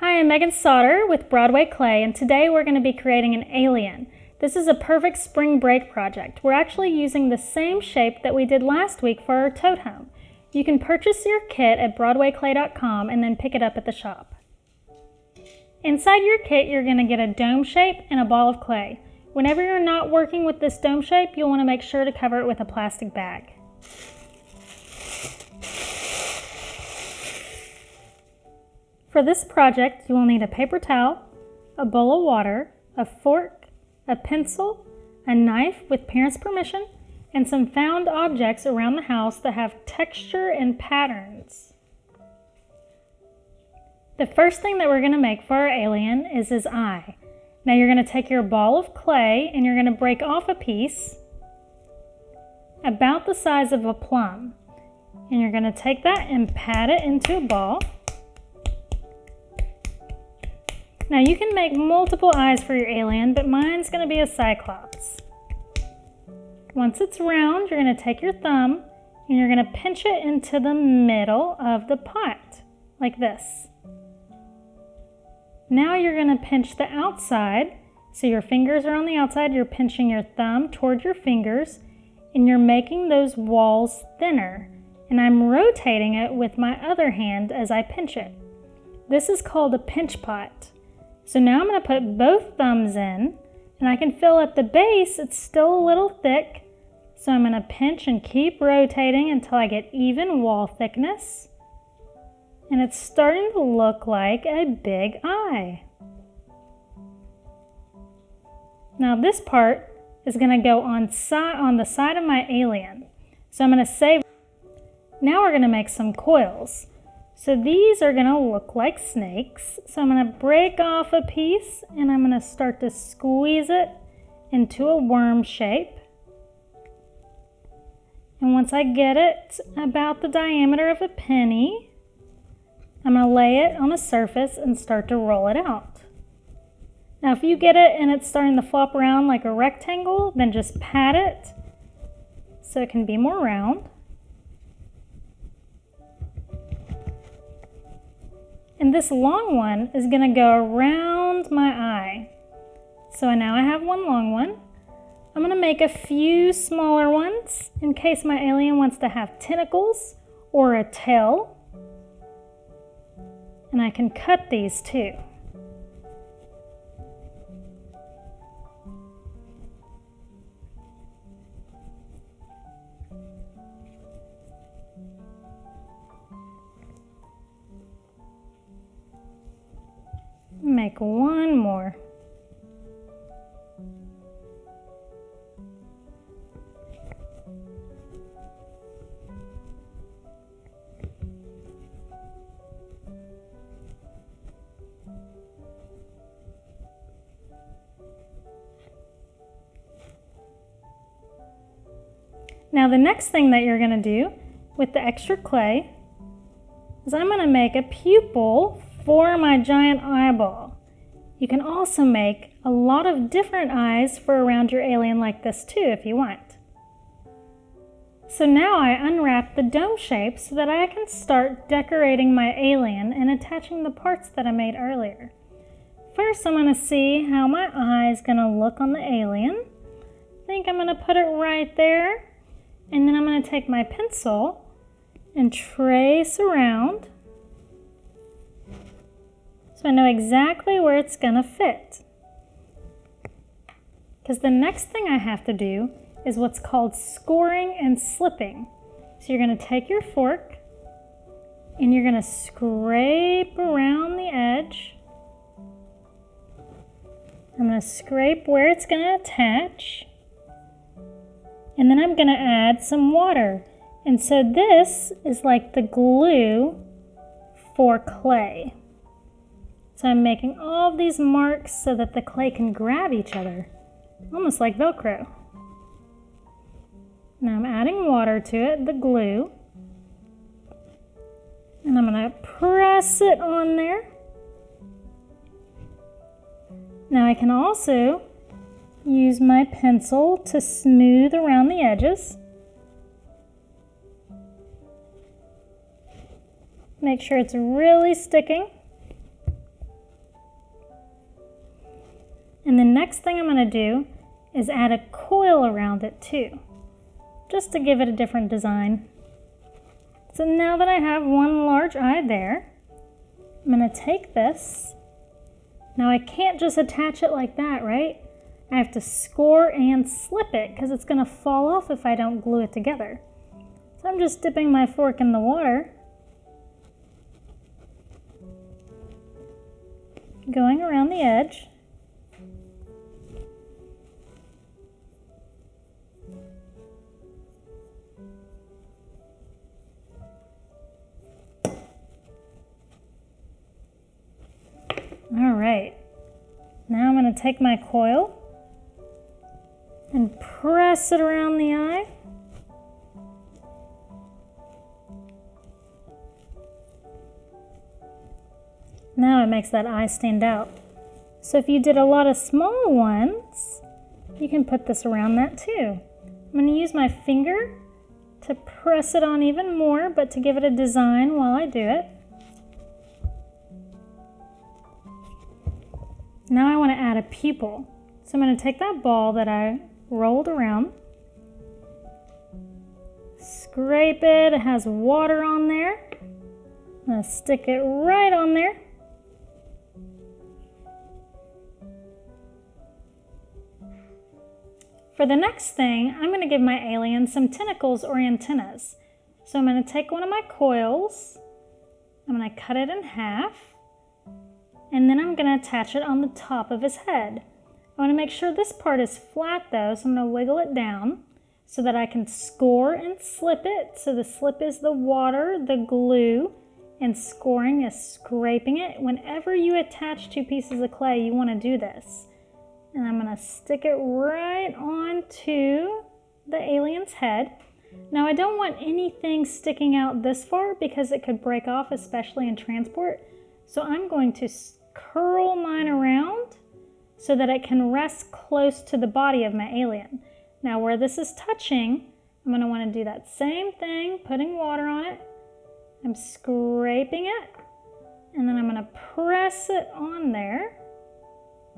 Hi, I'm Megan Sauter with Broadway Clay, and today we're going to be creating an alien. This is a perfect spring break project. We're actually using the same shape that we did last week for our tote home. You can purchase your kit at broadwayclay.com and then pick it up at the shop. Inside your kit, you're going to get a dome shape and a ball of clay. Whenever you're not working with this dome shape, you'll want to make sure to cover it with a plastic bag. For this project, you will need a paper towel, a bowl of water, a fork, a pencil, a knife with parents' permission, and some found objects around the house that have texture and patterns. The first thing that we're going to make for our alien is his eye. Now you're going to take your ball of clay and you're going to break off a piece about the size of a plum. And you're going to take that and pat it into a ball. Now you can make multiple eyes for your alien, but mine's going to be a cyclops. Once it's round, you're going to take your thumb and you're going to pinch it into the middle of the pot, like this. Now you're going to pinch the outside, so your fingers are on the outside, you're pinching your thumb toward your fingers, and you're making those walls thinner. And I'm rotating it with my other hand as I pinch it. This is called a pinch pot. So now I'm going to put both thumbs in, and I can feel at the base it's still a little thick. So I'm going to pinch and keep rotating until I get even wall thickness. And it's starting to look like a big eye. Now this part is going to go on the side of my alien. So I'm going to save. Now we're going to make some coils. So these are going to look like snakes. So I'm going to break off a piece and I'm going to start to squeeze it into a worm shape. And once I get it about the diameter of a penny, I'm going to lay it on a surface and start to roll it out. Now if you get it and it's starting to flop around like a rectangle, then just pat it so it can be more round. And this long one is going to go around my eye. So now I have one long one. I'm going to make a few smaller ones in case my alien wants to have tentacles or a tail. And I can cut these too. Make one more. Now the next thing that you're going to do with the extra clay is I'm going to make a pupil for my giant eyeball. You can also make a lot of different eyes for around your alien like this too if you want. So now I unwrap the dome shape so that I can start decorating my alien and attaching the parts that I made earlier. First I'm going to see how my eye is going to look on the alien. I think I'm going to put it right there, and then I'm going to take my pencil and trace around. So I know exactly where it's going to fit. Because the next thing I have to do is what's called scoring and slipping. So you're going to take your fork and you're going to scrape around the edge. I'm going to scrape where it's going to attach. And then I'm going to add some water. And so this is like the glue for clay. So I'm making all of these marks so that the clay can grab each other, almost like Velcro. Now I'm adding water to it, the glue, and I'm going to press it on there. Now I can also use my pencil to smooth around the edges. Make sure it's really sticking. And the next thing I'm going to do is add a coil around it too, just to give it a different design. So now that I have one large eye there, I'm going to take this. Now I can't just attach it like that, right? I have to score and slip it because it's going to fall off if I don't glue it together. So I'm just dipping my fork in the water, going around the edge. All right, now I'm going to take my coil and press it around the eye. Now it makes that eye stand out. So if you did a lot of small ones, you can put this around that too. I'm going to use my finger to press it on even more, but to give it a design while I do it. Now I want to add a pupil. So I'm going to take that ball that I rolled around, scrape it. It has water on there. I'm going to stick it right on there. For the next thing, I'm going to give my alien some tentacles or antennas. So I'm going to take one of my coils, I'm going to cut it in half, and then I'm going to attach it on the top of his head. I want to make sure this part is flat though, so I'm going to wiggle it down so that I can score and slip it. So the slip is the water, the glue, and scoring is scraping it. Whenever you attach two pieces of clay, you want to do this. And I'm going to stick it right onto the alien's head. Now I don't want anything sticking out this far because it could break off, especially in transport. So I'm going to curl mine around so that it can rest close to the body of my alien. Now where this is touching, I'm going to want to do that same thing, putting water on it. I'm scraping it, and then I'm going to press it on there.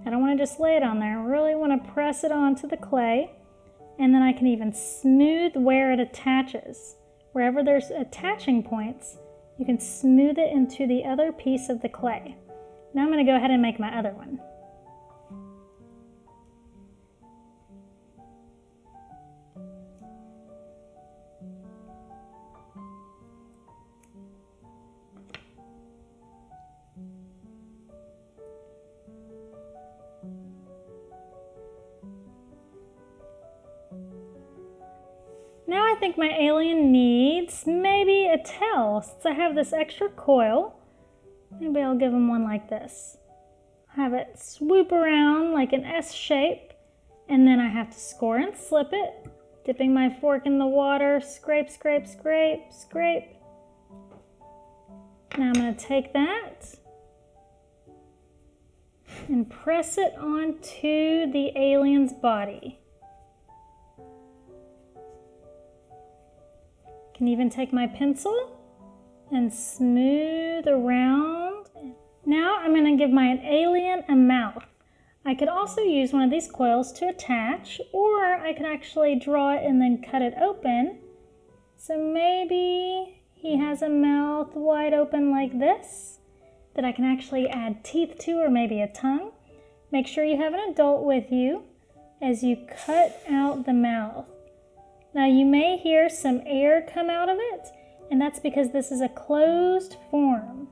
I don't want to just lay it on there. I really want to press it onto the clay, and then I can even smooth where it attaches. Wherever there's attaching points, you can smooth it into the other piece of the clay. Now I'm going to go ahead and make my other one. Now I think my alien needs maybe a tail. Since I have this extra coil, maybe I'll give him one like this. Have it swoop around like an S shape, and then I have to score and slip it, dipping my fork in the water, scrape, scrape, scrape, scrape. Now I'm going to take that and press it onto the alien's body. Can even take my pencil and smooth around. Now I'm going to give my alien a mouth. I could also use one of these coils to attach, or I could actually draw it and then cut it open. So maybe he has a mouth wide open like this that I can actually add teeth to, or maybe a tongue. Make sure you have an adult with you as you cut out the mouth. Now you may hear some air come out of it, and that's because this is a closed form.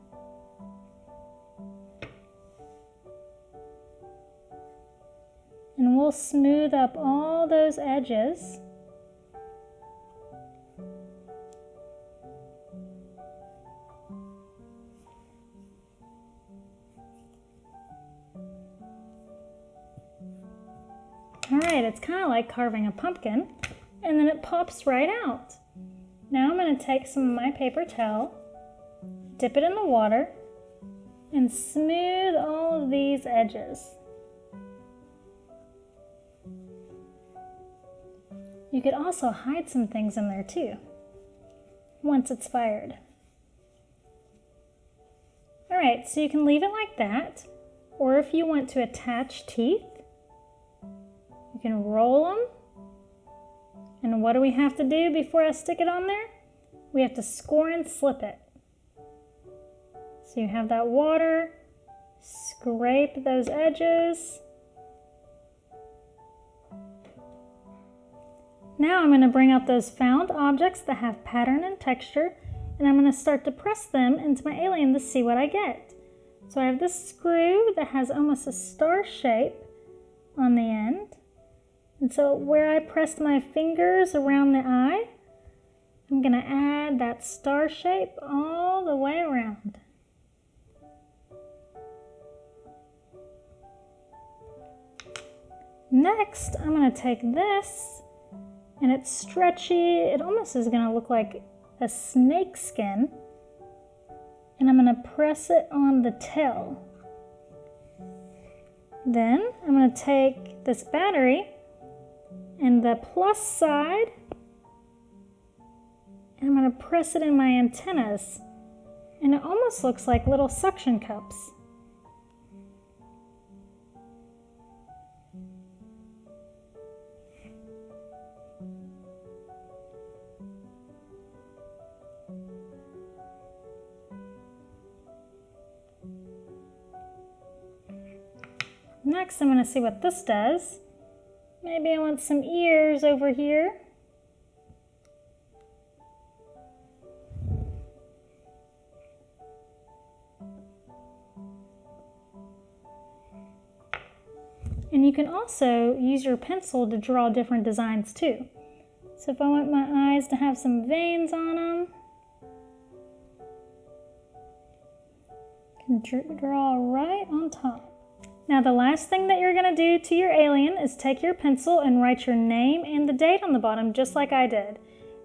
And we'll smooth up all those edges. All right, it's kind of like carving a pumpkin. And then it pops right out. Now I'm going to take some of my paper towel, dip it in the water, and smooth all of these edges. You could also hide some things in there too, once it's fired. All right, so you can leave it like that, or if you want to attach teeth, You can roll them. And what do we have to do before I stick it on there? We have to score and slip it. So you have that water, scrape those edges. Now I'm going to bring out those found objects that have pattern and texture, and I'm going to start to press them into my alien to see what I get. So I have this screw that has almost a star shape on the end. And so where I pressed my fingers around the eye, I'm going to add that star shape all the way around. Next, I'm going to take this, and it's stretchy. It almost is going to look like a snake skin. And I'm going to press it on the tail. Then I'm going to take this battery and the plus side, and I'm going to press it in my antennas. And it almost looks like little suction cups. Next, I'm going to see what this does. Maybe I want some ears over here. And you can also use your pencil to draw different designs too. So if I want my eyes to have some veins on them, I can draw right on top. Now the last thing that you're going to do to your alien is take your pencil and write your name and the date on the bottom just like I did.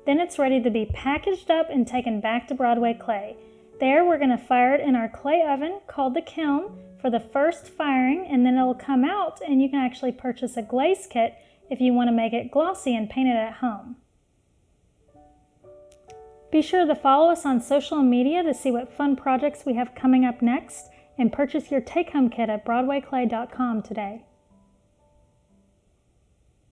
Then it's ready to be packaged up and taken back to Broadway Clay. There we're going to fire it in our clay oven called the kiln for the first firing, and then it'll come out and you can actually purchase a glaze kit if you want to make it glossy and paint it at home. Be sure to follow us on social media to see what fun projects we have coming up next, and purchase your take-home kit at broadwayclay.com today.